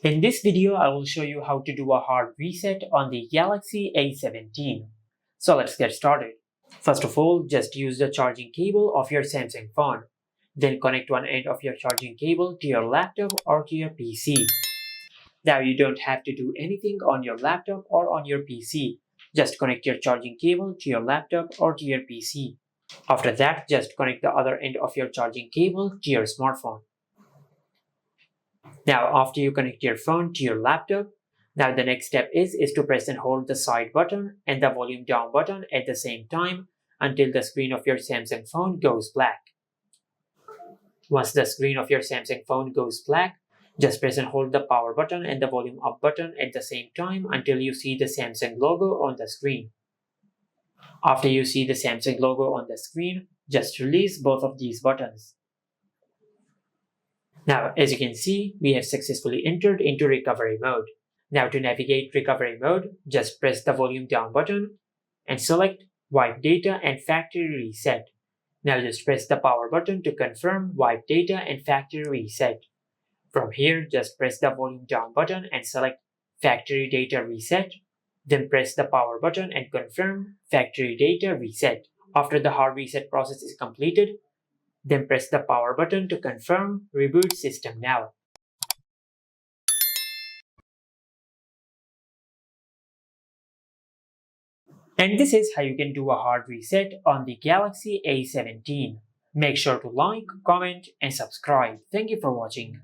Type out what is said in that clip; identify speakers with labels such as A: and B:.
A: In this video, I will show you how to do a hard reset on the Galaxy A17. So let's get started. First of all, just use the charging cable of your Samsung phone. Then connect one end of your charging cable to your laptop or to your PC. Now you don't have to do anything on your laptop or on your PC. Just connect your charging cable to your laptop or to your PC. After that, just connect the other end of your charging cable to your smartphone. Now, after you connect your phone to your laptop, now the next step is to press and hold the side button and the volume down button at the same time until the screen of your Samsung phone goes black. Once the screen of your Samsung phone goes black, just press and hold the power button and the volume up button at the same time until you see the Samsung logo on the screen. After you see the Samsung logo on the screen, just release both of these buttons. Now, as you can see, we have successfully entered into recovery mode. Now to navigate recovery mode, just press the volume down button and select Wipe Data and Factory Reset. Now just press the power button to confirm Wipe Data and Factory Reset. From here, just press the volume down button and select Factory Data Reset. Then press the power button and confirm Factory Data Reset. After the hard reset process is completed, then press the power button to confirm Reboot System Now. And this is how you can do a hard reset on the Galaxy A17. Make sure to like, comment, and subscribe. Thank you for watching.